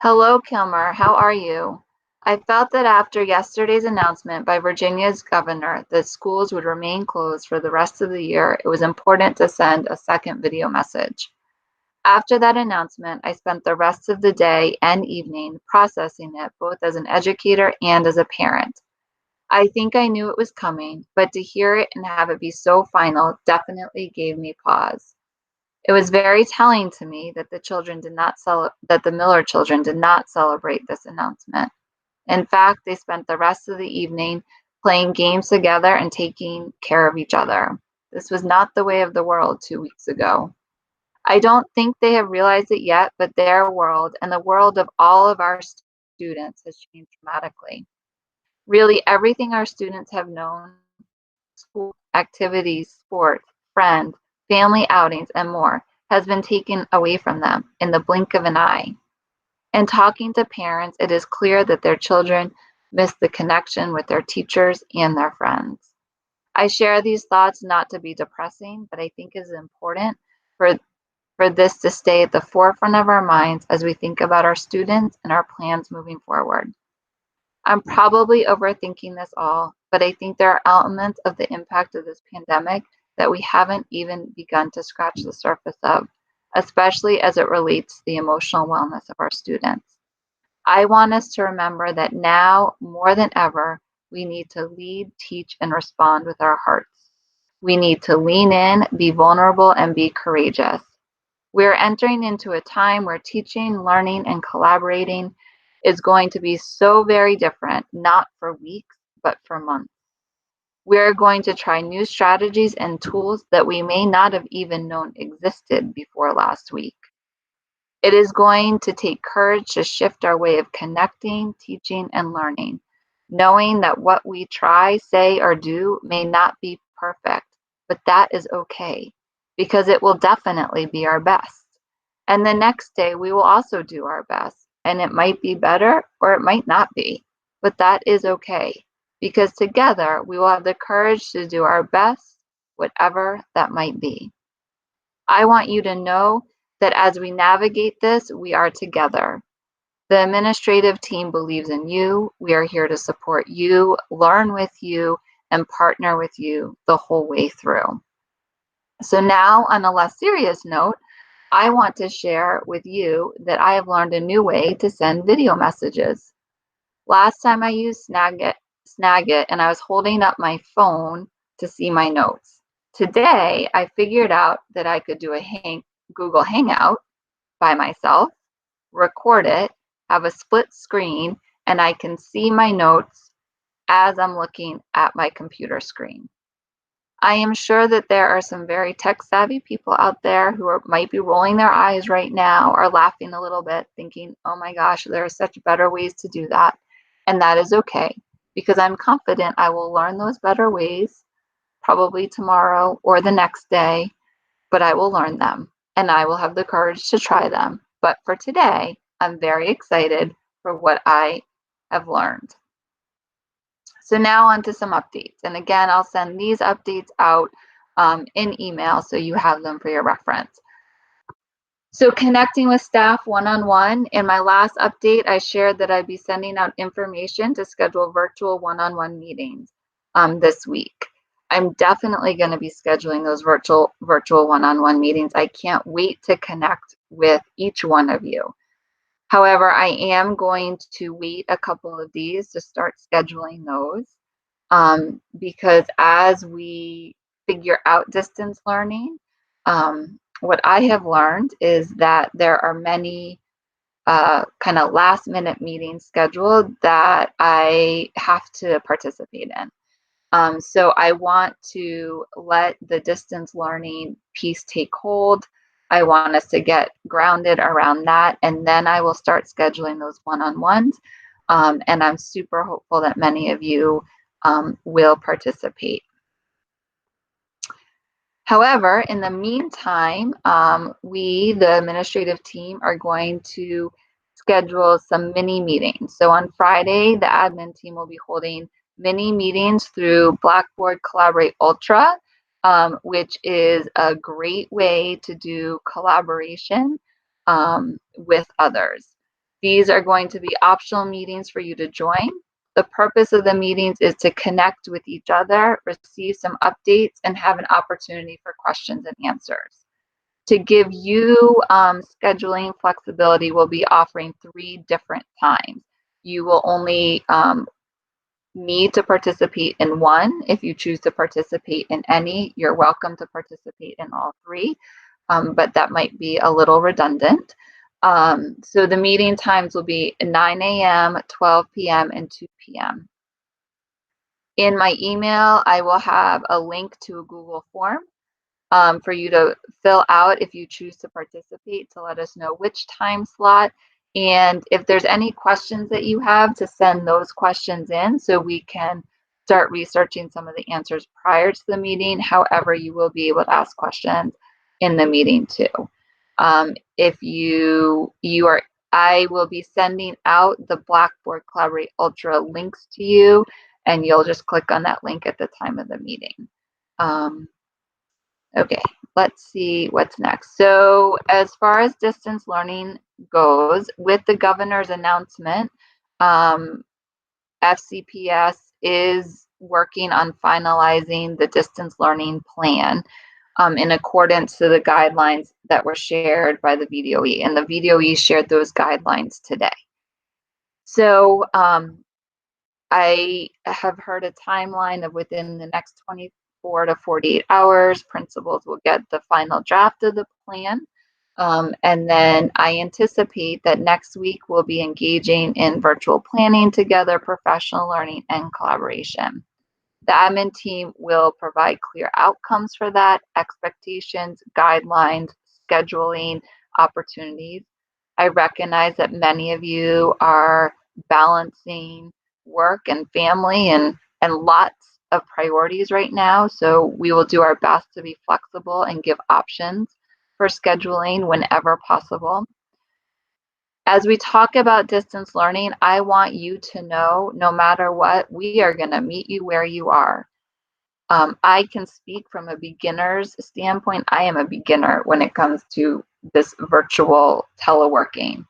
Hello, Kilmer. How are you? I felt that after yesterday's announcement by Virginia's governor that schools would remain closed for the rest of the year, it was important to send a second video message. After that announcement, I spent the rest of the day and evening processing it both as an educator and as a parent. I think I knew it was coming, but to hear it and have it be so final definitely gave me pause. It was very telling to me that the Miller children did not celebrate this announcement. In fact, they spent the rest of the evening playing games together and taking care of each other. This was not the way of the world 2 weeks ago. I don't think they have realized it yet, but their world and the world of all of our students has changed dramatically. Really, everything our students have known, school, activities, sports, friends, family outings, and more, has been taken away from them in the blink of an eye. In talking to parents, it is clear that their children miss the connection with their teachers and their friends. I share these thoughts not to be depressing, but I think it is important for, for this to stay at the forefront of our minds as we think about our students and our plans moving forward. I'm probably overthinking this all, but I think there are elements of the impact of this pandemic that we haven't even begun to scratch the surface of, especially as it relates to the emotional wellness of our students. I want us to remember that now, more than ever, we need to lead, teach, and respond with our hearts. We need to lean in, be vulnerable, and be courageous. We are entering into a time where teaching, learning, and collaborating is going to be so very different, not for weeks, but for months. We are going to try new strategies and tools that we may not have even known existed before last week. It is going to take courage to shift our way of connecting, teaching, and learning, knowing that what we try, say, or do may not be perfect, but that is okay because it will definitely be our best. And the next day, we will also do our best, and it might be better or it might not be, but that is okay because together we will have the courage to do our best, whatever that might be. I want you to know that as we navigate this, we are together. The administrative team believes in you. We are here to support you, learn with you, and partner with you the whole way through. So, now on a less serious note, I want to share with you that I have learned a new way to send video messages. Last time I used Snagit and I was holding up my phone to see my notes. Today, I figured out that I could do a Google Hangout by myself, record it, have a split screen, and I can see my notes as I'm looking at my computer screen. I am sure that there are some very tech savvy people out there who might be rolling their eyes right now or laughing a little bit, thinking, oh my gosh, there are such better ways to do that. And that is okay because I'm confident I will learn those better ways probably tomorrow or the next day, but I will learn them and I will have the courage to try them. But for today, I'm very excited for what I have learned. So now on to some updates. And again, I'll send these updates out in email so you have them for your reference. So connecting with staff one-on-one. In my last update, I shared that I'd be sending out information to schedule virtual one-on-one meetings this week. I'm definitely going to be scheduling those virtual one-on-one meetings. I can't wait to connect with each one of you. However, I am going to wait a couple of these to start scheduling those because as we figure out distance learning, what I have learned is that there are many kind of last minute meetings scheduled that I have to participate in. So I want to let the distance learning piece take hold. I want us to get grounded around that, and then I will start scheduling those one-on-ones. And I'm super hopeful that many of you will participate. However, in the meantime, we, the administrative team, are going to schedule some mini meetings. So on Friday, the admin team will be holding mini meetings through Blackboard Collaborate Ultra, which is a great way to do collaboration with others. These are going to be optional meetings for you to join. The purpose of the meetings is to connect with each other, receive some updates, and have an opportunity for questions and answers. To give you scheduling flexibility, we'll be offering 3 different times. You will only need to participate in one. If you choose to participate in any, you're welcome to participate in all 3, but that might be a little redundant. So the meeting times will be 9 a.m., 12 p.m., and 2 p.m. In my email, I will have a link to a Google form for you to fill out if you choose to participate, to let us know which time slot. And if there's any questions that you have, to send those questions in so we can start researching some of the answers prior to the meeting. However, you will be able to ask questions in the meeting too. If you are, I will be sending out the Blackboard Collaborate Ultra links to you, and you'll just click on that link at the time of the meeting. Okay, let's see what's next. So as far as distance learning goes, with the governor's announcement, FCPS is working on finalizing the distance learning plan in accordance to the guidelines that were shared by the VDOE, and the VDOE shared those guidelines today. So I have heard a timeline of within the next 24 to 48 hours, principals will get the final draft of the plan. And then I anticipate that next week we'll be engaging in virtual planning together, professional learning, and collaboration. The admin team will provide clear outcomes for that, expectations, guidelines, scheduling, opportunities. I recognize that many of you are balancing work and family and lots of priorities right now. So we will do our best to be flexible and give options for scheduling whenever possible. As we talk about distance learning, I want you to know, no matter what, we are going to meet you where you are. I can speak from a beginner's standpoint. I am a beginner when it comes to this virtual teleworking.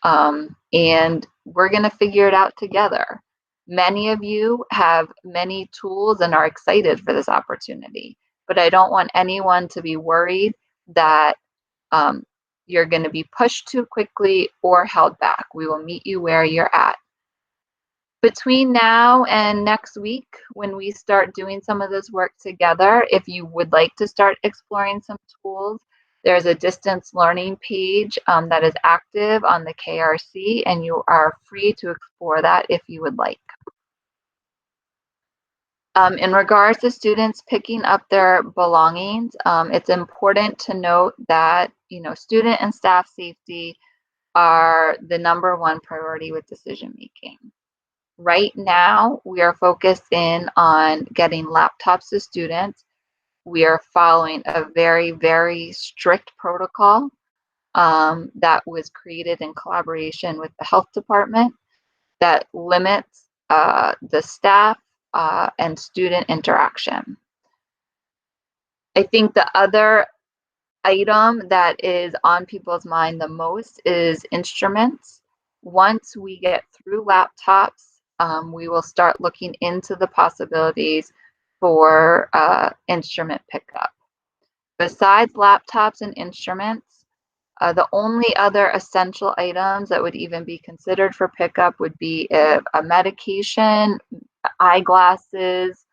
And we're going to figure it out together. Many of you have many tools and are excited for this opportunity, but I don't want anyone to be worried that you're going to be pushed too quickly or held back. We will meet you where you're at. Between now and next week, when we start doing some of this work together, if you would like to start exploring some tools, there's a distance learning page that is active on the KRC, and you are free to explore that if you would like. In regards to students picking up their belongings, it's important to note that student and staff safety are the #1 priority with decision making. Right now, we are focused in on getting laptops to students. We are following a very, very strict protocol that was created in collaboration with the health department that limits the staff and student interaction. I think the other item that is on people's mind the most is instruments. Once we get through laptops, we will start looking into the possibilities for instrument pickup. Besides laptops and instruments, the only other essential items that would even be considered for pickup would be a medication, eyeglasses.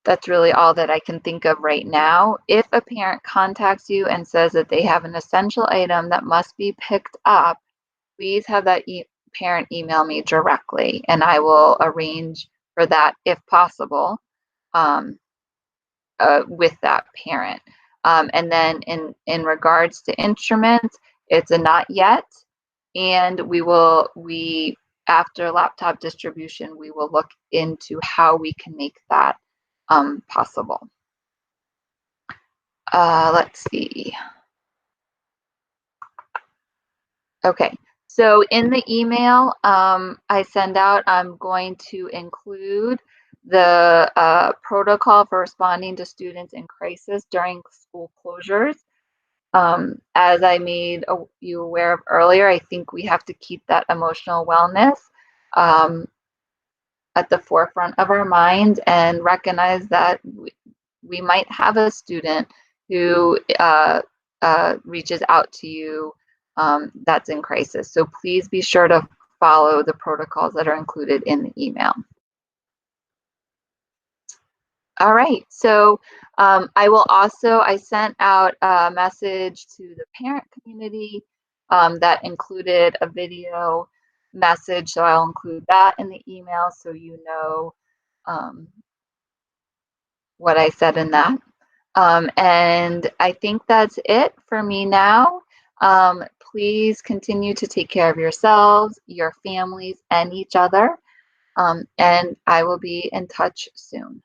That's really all that I can think of right now. If a parent contacts you and says that they have an essential item that must be picked up, please have that parent email me directly, and I will arrange for that if possible with that parent. And then in regards to instruments, it's a not yet, and we after laptop distribution, we will look into how we can make that possible. Let's see. Okay, so in the email I send out, I'm going to include the protocol for responding to students in crisis during school closures. As I made you aware of earlier, I think we have to keep that emotional wellness at the forefront of our mind and recognize that we might have a student who reaches out to you that's in crisis. So please be sure to follow the protocols that are included in the email. All right, so I sent out a message to the parent community that included a video message, so I'll include that in the email so you know um, what I said in that. And I think that's it for me now. Please continue to take care of yourselves, your families, and each other. And I will be in touch soon.